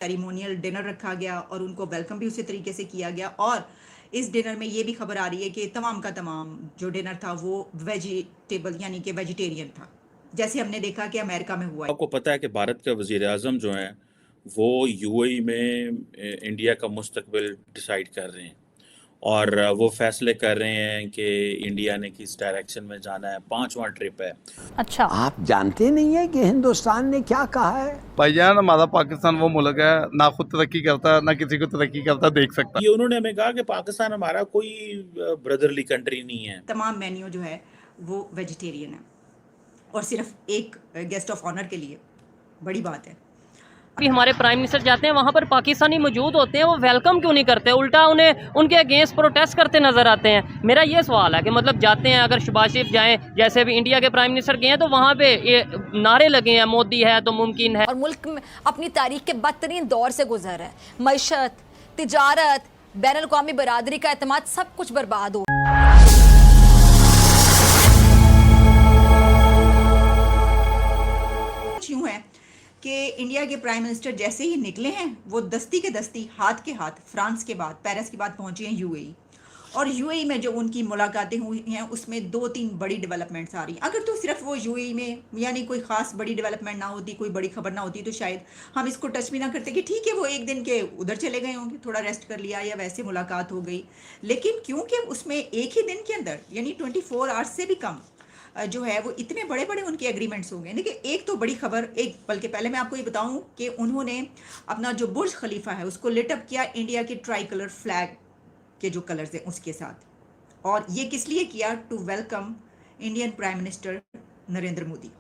Ceremonial dinner रखा गया और उनको वेलकम भी उसी तरीके से किया गया। और इस डिनर में ये भी खबर आ रही है कि तमाम का तमाम जो डिनर था वो वेजिटेबल यानी कि वेजिटेरियन था, जैसे हमने देखा कि अमेरिका में हुआ। आपको पता है कि भारत के वज़ीर आज़म जो हैं, वो यूएई में इंडिया का मुस्तकबिल डिसाइड कर रहे हैं और वो फैसले कर रहे हैं कि इंडिया ने किस डायरेक्शन में जाना है। 5वां ट्रिप है। अच्छा, आप जानते नहीं है कि हिंदुस्तान ने क्या कहा है? भाईजान, हमारा पाकिस्तान वो मुल्क है, ना खुद तरक्की करता ना किसी को तरक्की करता देख सकता। ये उन्होंने हमें कहा कि पाकिस्तान हमारा कोई ब्रदरली कंट्री नहीं है। तमाम मेन्यू जो है वो वेजिटेरियन है और सिर्फ एक गेस्ट ऑफ ऑनर के लिए बड़ी बात है। अभी हमारे प्राइम मिनिस्टर जाते हैं वहाँ पर पाकिस्तानी मौजूद होते हैं, वो वेलकम क्यों नहीं करते, उल्टा उन्हें उनके अगेंस्ट प्रोटेस्ट करते नजर आते हैं। मेरा ये सवाल है कि मतलब जाते हैं, अगर शहबाज शरीफ जाएं, जैसे भी इंडिया के प्राइम मिनिस्टर गए हैं, तो वहाँ पे ये नारे लगे हैं मोदी है तो मुमकिन है। और मुल्क में अपनी तारीख के बदतरीन दौर से गुजर है। मईशत, तिजारत, बैनुल अक़वामी बरादरी का एतमाद सब कुछ बर्बाद हो। यूं है कि इंडिया के प्राइम मिनिस्टर जैसे ही निकले हैं वो दस्ती के दस्ती हाथ के हाथ फ्रांस के बाद पेरिस के बाद पहुंचे हैं यूएई। और यूएई में जो उनकी मुलाकातें हुई हैं उसमें 2-3 बड़ी डेवलपमेंट्स आ रही हैं। अगर तो सिर्फ वो यूएई में यानी कोई ख़ास बड़ी डेवलपमेंट ना होती, कोई बड़ी खबर ना होती, तो शायद हम इसको टच भी ना करते कि ठीक है वो एक दिन के उधर चले गए होंगे, थोड़ा रेस्ट कर लिया या वैसे मुलाकात हो गई। लेकिन क्योंकि उसमें एक ही दिन के अंदर यानी 24 आवर्स से भी कम जो है वो इतने बड़े बड़े उनके एग्रीमेंट्स हो गए। देखिए एक तो बड़ी खबर, एक बल्कि पहले मैं आपको ये बताऊं कि उन्होंने अपना जो बुर्ज खलीफा है उसको लिट अप किया इंडिया के ट्राई कलर फ्लैग के जो कलर्स हैं उसके साथ। और ये किस लिए किया? To welcome Indian prime minister Narendra Modi.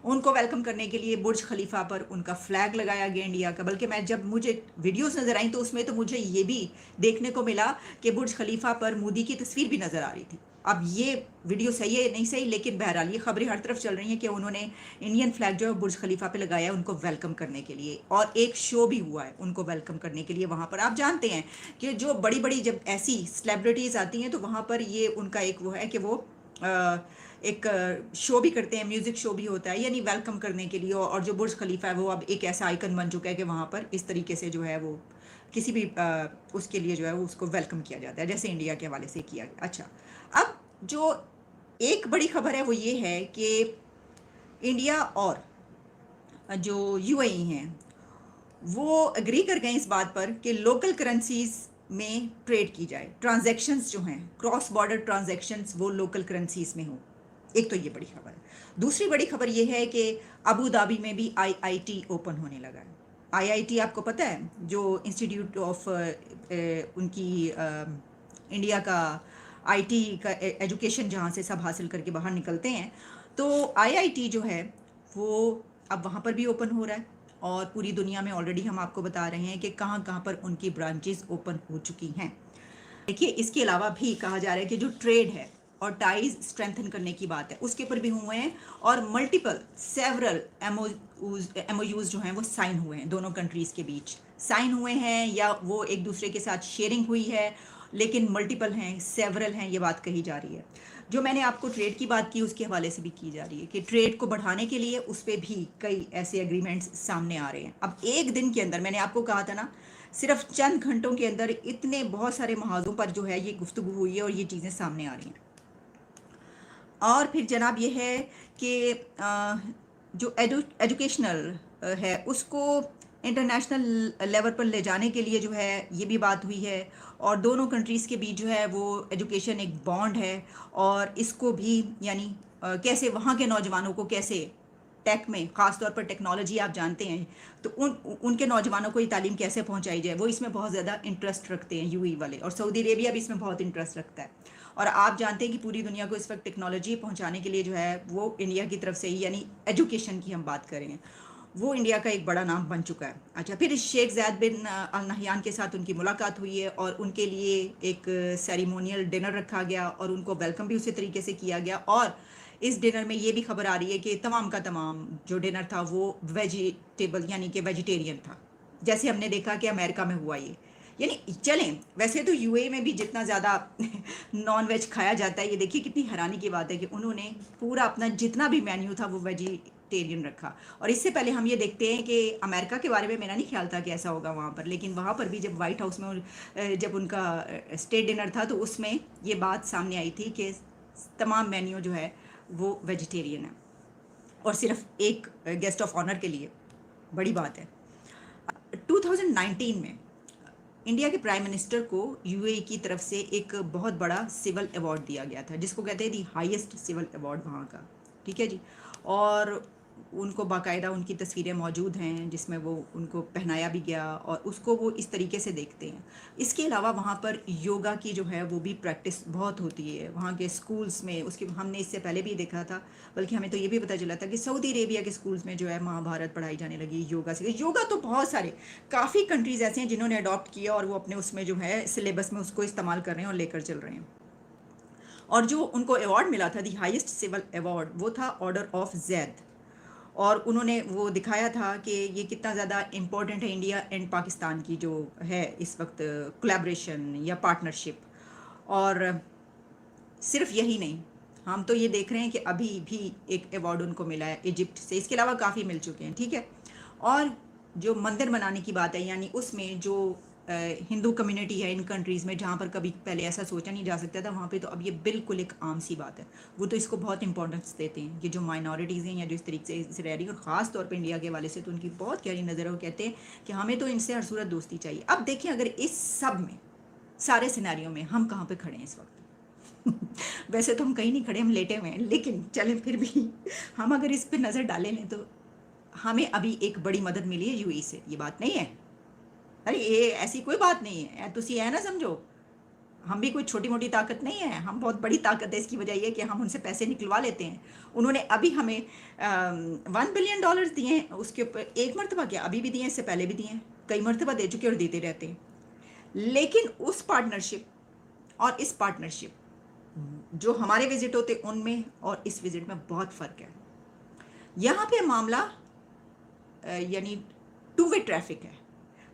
उनको वेलकम करने के लिए बुर्ज खलीफा पर उनका फ्लैग लगाया गया इंडिया का। बल्कि मैं जब मुझे वीडियोस नज़र आई तो उसमें तो मुझे ये भी देखने को मिला कि बुर्ज खलीफा पर मोदी की तस्वीर भी नज़र आ रही थी। अब ये वीडियो सही है नहीं सही, लेकिन बहरहाल ये खबरें हर तरफ चल रही हैं कि उन्होंने इंडियन फ्लैग जो है बुर्ज खलीफा पे लगाया है उनको वेलकम करने के लिए। और एक शो भी हुआ है उनको वेलकम करने के लिए वहाँ पर। आप जानते हैं कि जो बड़ी बड़ी जब ऐसी सेलिब्रिटीज़ आती हैं तो वहाँ पर ये उनका एक वो है कि वो एक शो भी करते हैं, म्यूज़िक शो भी होता है यानी वेलकम करने के लिए। और जो बुर्ज खलीफा है वो अब एक ऐसा आइकन बन चुका है कि वहाँ पर इस तरीके से जो है वो किसी भी उसके लिए जो है वो उसको वेलकम किया जाता है जैसे इंडिया के हवाले से किया गया। अच्छा, अब जो एक बड़ी खबर है वो ये है कि इंडिया और जो यूएई हैं वो एग्री कर गए इस बात पर कि लोकल करेंसीज में ट्रेड की जाए, ट्रांजैक्शंस जो हैं क्रॉस बॉर्डर ट्रांजैक्शंस वो लोकल करेंसीज में हो। एक तो ये बड़ी खबर है। दूसरी बड़ी खबर ये है कि अबू धाबी में भी आईआईटी ओपन होने लगा है। आईआईटी आपको पता है जो इंस्टीट्यूट ऑफ उनकी इंडिया का आईटी का एजुकेशन जहाँ से सब हासिल करके बाहर निकलते हैं, तो आईआईटी जो है वो अब वहाँ पर भी ओपन हो रहा है। और पूरी दुनिया में ऑलरेडी हम आपको बता रहे हैं कि कहाँ कहाँ पर उनकी ब्रांचेस ओपन हो चुकी हैं। देखिए इसके अलावा भी कहा जा रहा है कि जो ट्रेड है और टाइज स्ट्रेंथन करने की बात है उसके ऊपर भी हुए हैं। और मल्टीपल सेवरल एमओयूज जो हैं वो साइन हुए हैं, दोनों कंट्रीज़ के बीच साइन हुए हैं या वो एक दूसरे के साथ शेयरिंग हुई है, लेकिन मल्टीपल हैं, सेवरल हैं, ये बात कही जा रही है। जो मैंने आपको ट्रेड की बात की उसके हवाले से भी की जा रही है कि ट्रेड को बढ़ाने के लिए उस पर भी कई ऐसे एग्रीमेंट्स सामने आ रहे हैं। अब एक दिन के अंदर मैंने आपको कहा था ना, सिर्फ चंद घंटों के अंदर इतने बहुत सारे महाजों पर जो है ये गुफ्तगू हुई है और ये चीज़ें सामने आ रही हैं। और फिर जनाब ये है कि जो एजुकेशनल है उसको इंटरनेशनल लेवल पर ले जाने के लिए जो है ये भी बात हुई है। और दोनों कंट्रीज़ के बीच जो है वो एजुकेशन एक बॉन्ड है और इसको भी यानी कैसे वहाँ के नौजवानों को कैसे टेक में, ख़ास तौर पर टेक्नोलॉजी आप जानते हैं, तो उनके नौजवानों को ये तालीम कैसे पहुँचाई जाए वो इसमें बहुत ज़्यादा इंटरेस्ट रखते हैं यूएई वाले। और सऊदी अरेबिया भी इसमें बहुत इंटरेस्ट रखता है। और आप जानते हैं कि पूरी दुनिया को इस वक्त टेक्नोलॉजी पहुँचाने के लिए जो है वो इंडिया की तरफ से ही यानी एजुकेशन की हम बात करें वो इंडिया का एक बड़ा नाम बन चुका है। अच्छा, फिर शेख ज़ैद बिन अल नहयान के साथ उनकी मुलाकात हुई है और उनके लिए एक सेरिमोनियल डिनर रखा गया और उनको वेलकम भी उसी तरीके से किया गया। और इस डिनर में ये भी खबर आ रही है कि तमाम का तमाम जो डिनर था वो वेजिटेबल यानी कि वेजिटेरियन था, जैसे हमने देखा कि अमेरिका में हुआ ये। यानी चलें, वैसे तो यूएई में भी जितना ज़्यादा नॉन वेज खाया जाता है, ये देखिए कितनी हैरानी की बात है कि उन्होंने पूरा अपना जितना भी मेन्यू था वो वेजिटेरियन रखा। और इससे पहले हम ये देखते हैं कि अमेरिका के बारे में मेरा नहीं ख्याल था कि ऐसा होगा वहाँ पर, लेकिन वहाँ पर भी जब वाइट हाउस में जब उनका स्टेट डिनर था तो उसमें ये बात सामने आई थी कि तमाम मेन्यू जो है वो वेजिटेरियन है, और सिर्फ एक गेस्ट ऑफ ऑनर के लिए। बड़ी बात है। 2019 में इंडिया के प्राइम मिनिस्टर को यूएई की तरफ से एक बहुत बड़ा सिविल अवार्ड दिया गया था, जिसको कहते हैं दी हाईएस्ट सिविल अवार्ड वहाँ का, ठीक है जी। और उनको बाकायदा उनकी तस्वीरें मौजूद हैं जिसमें वो उनको पहनाया भी गया और उसको वो इस तरीके से देखते हैं। इसके अलावा वहाँ पर योगा की जो है वो भी प्रैक्टिस बहुत होती है वहाँ के स्कूल्स में। उसके हमने इससे पहले भी देखा था, बल्कि हमें तो ये भी पता चला था कि सऊदी अरेबिया के स्कूल्स में जो है महाभारत पढ़ाई जाने लगी योगा से। योगा तो बहुत सारे काफ़ी कंट्रीज़ ऐसे हैं जिन्होंने अडॉप्ट किया और वो अपने उसमें जो है सिलेबस में उसको इस्तेमाल कर रहे हैं और लेकर चल रहे हैं। और जो उनको अवार्ड मिला था दी हाईएस्ट सिविल अवार्ड वो था ऑर्डर ऑफ जैद, और उन्होंने वो दिखाया था कि ये कितना ज़्यादा इम्पोर्टेंट है इंडिया एंड पाकिस्तान की जो है इस वक्त कोलैबोरेशन या पार्टनरशिप। और सिर्फ यही नहीं, हम तो ये देख रहे हैं कि अभी भी एक अवार्ड उनको मिला है इजिप्ट से, इसके अलावा काफ़ी मिल चुके हैं, ठीक है। और जो मंदिर बनाने की बात है, यानी उसमें जो हिंदू कम्युनिटी है इन कंट्रीज़ में जहाँ पर कभी पहले ऐसा सोचा नहीं जा सकता था, वहाँ पे तो अब ये बिल्कुल एक आम सी बात है। वो तो इसको बहुत इंपॉर्टेंस देते हैं कि जो माइनॉरिटीज़ हैं या जो इस तरीके से रह रही हैं, और ख़ास तौर पे इंडिया के वाले से तो उनकी बहुत गहरी नज़र है। वो कहते हैं कि हमें तो इनसे हर सूरत दोस्ती चाहिए। अब देखिए, अगर इस सब में सारे सिनेरियो में हम कहाँ पर खड़े हैं इस वक्त वैसे तो हम कहीं नहीं खड़े, हम लेटे हुए हैं, लेकिन चलें फिर भी हम अगर इस पर नज़र डालें लें तो हमें अभी एक बड़ी मदद मिली है यूएई से। ये बात नहीं है, अरे ये ऐसी कोई बात नहीं है, तुसी है ना समझो, हम भी कोई छोटी मोटी ताकत नहीं है, हम बहुत बड़ी ताकत है। इसकी वजह ये कि हम उनसे पैसे निकलवा लेते हैं। उन्होंने अभी हमें $1 बिलियन दिए हैं, उसके ऊपर एक मरतबा क्या अभी भी दिए, इससे पहले भी दिए हैं, कई मरतबा दे चुके और देते रहते हैं। लेकिन उस पार्टनरशिप और इस पार्टनरशिप जो हमारे विजिट होते उनमें और इस विजिट में बहुत फ़र्क है। यहाँ पे मामला यानी 2 वे ट्रैफिक है,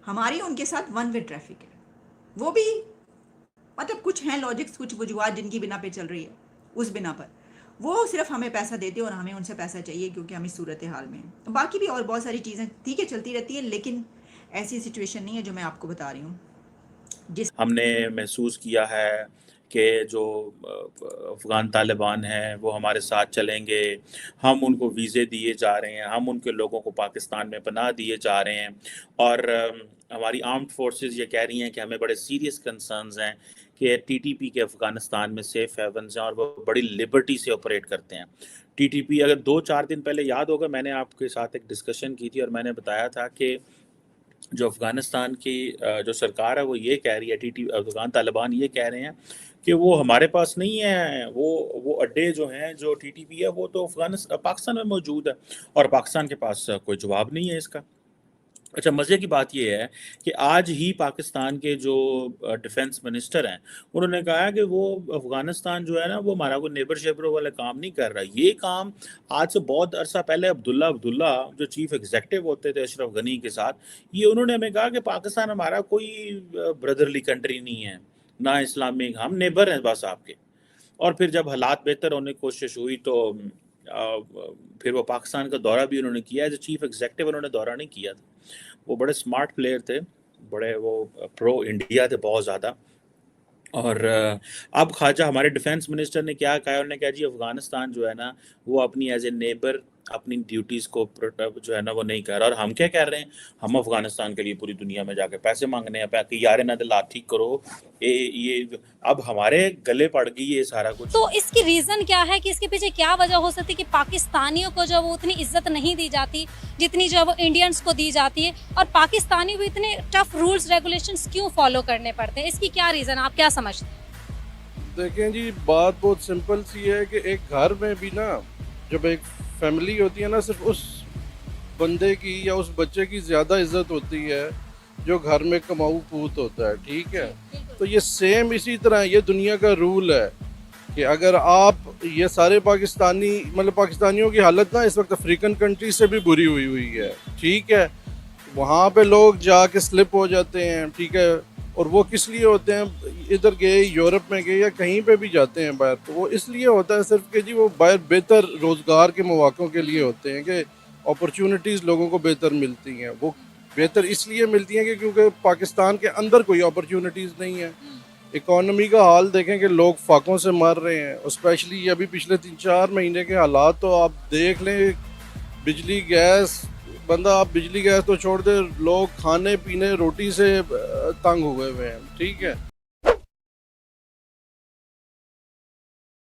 हमारी उनके साथ 1 वे ट्रैफिक है। वो भी मतलब कुछ हैं लॉजिक्स, कुछ वजूहात जिनकी बिना पे चल रही है, उस बिना पर वो सिर्फ हमें पैसा देते और हमें उनसे पैसा चाहिए क्योंकि हम इस सूरत हाल में हैं। बाकी भी और बहुत सारी चीज़ें ठीक है चलती रहती है, लेकिन ऐसी सिचुएशन नहीं है जो मैं आपको बता रही हूँ। जिस हमने महसूस किया है कि जो अफ़गान तालिबान हैं वो हमारे साथ चलेंगे, हम उनको वीज़े दिए जा रहे हैं, हम उनके लोगों को पाकिस्तान में पनाह दिए जा रहे हैं, और हमारी आर्म्ड फोर्सेस ये कह रही हैं कि हमें बड़े सीरियस कंसर्न्स हैं कि टीटीपी के अफ़गानिस्तान में सेफ़ हेवन्स हैं और वो बड़ी लिबर्टी से ऑपरेट करते हैं। टीटीपी, अगर 2-4 दिन पहले याद होगा, मैंने आपके साथ एक डिस्कशन की थी और मैंने बताया था कि जो अफ़गानिस्तान की जो सरकार है वो ये कह रही है, अफ़गान तालिबान ये कह रहे हैं कि वो हमारे पास नहीं है, वो अड्डे जो हैं जो टीटीपी है वो तो पाकिस्तान में मौजूद है, और पाकिस्तान के पास कोई जवाब नहीं है इसका। अच्छा, मज़े की बात ये है कि आज ही पाकिस्तान के जो डिफेंस मिनिस्टर हैं उन्होंने कहा है कि वो अफ़गानिस्तान जो है ना वो हमारा कोई नेबर शेबर वाला काम नहीं कर रहा। ये काम आज से बहुत अरसा पहले अब्दुल्ला जो चीफ एग्जीक्यूटिव होते थे अशरफ गनी के साथ, ये उन्होंने हमें कहा कि पाकिस्तान हमारा कोई ब्रदरली कंट्री नहीं है, ना इस्लामिक, हम नेबर हैं बस आपके। और फिर जब हालात बेहतर होने की कोशिश हुई तो फिर वो पाकिस्तान का दौरा भी उन्होंने किया। एज ए चीफ एग्जीक्यूटिव उन्होंने दौरा नहीं किया था। वो बड़े स्मार्ट प्लेयर थे, बड़े वो प्रो इंडिया थे बहुत ज़्यादा। और अब ख्वाजा हमारे डिफेंस मिनिस्टर ने क्या कहा, उन्होंने कहा जी अफ़गानिस्तान जो है ना वो अपनी एज ए नेबर अपनी ड्यूटीज़ को जो है ना वो नहीं कर रहा। और हम क्या कह रहे हैं, हम अफ़गानिस्तान के लिए पूरी दुनिया में जाके पैसे मांगने हैं कि यार ना दिल ठीक करो, ये अब हमारे गले पड़ गई ये सारा कुछ। तो इसकी रीज़न क्या है कि इसके पीछे क्या वजह हो सकती है कि पाकिस्तानियों को जो वो उतनी इज्जत नहीं दी जाती जितनी जो वो इंडियंस को दी जाती है, और पाकिस्तानी भी इतने टफ रूल्स रेगुलेशंस क्यों फॉलो करने पड़ते हैं? इसकी क्या रीज़न, आप क्या समझते हैं? देखें जी, बात बहुत सिंपल सी है कि एक घर में भी ना जब एक फैमिली होती है ना, सिर्फ उस बंदे की या उस बच्चे की ज़्यादा इज्जत होती है जो घर में कमाऊ पूत होता है, ठीक है। तो ये सेम इसी तरह ये दुनिया का रूल है कि अगर आप ये सारे पाकिस्तानी मतलब पाकिस्तानियों की हालत ना इस वक्त अफ्रीकन कंट्री से भी बुरी हुई है, ठीक है। वहाँ पे लोग जाके स्लिप हो जाते हैं, ठीक है, और वो किस लिए होते हैं, इधर गए, यूरोप में गए या कहीं पे भी जाते हैं बाहर, तो वो इसलिए होता है सिर्फ कि जी वो बाहर बेहतर रोज़गार के मौक़ों के लिए होते हैं कि अपॉर्चुनिटीज़ लोगों को बेहतर मिलती हैं। वो बेहतर इसलिए मिलती हैं कि क्योंकि पाकिस्तान के अंदर कोई अपॉर्चुनिटीज़ नहीं है। इकॉनमी का हाल देखें कि लोग फाकों से मर रहे हैं, स्पेशली अभी पिछले 3-4 महीने के हालात तो आप देख लें। बिजली गैस, बंदा आप बिजली गैस तो छोड़ दे, लोग खाने पीने रोटी से तंग हुए हुए हैं, ठीक है।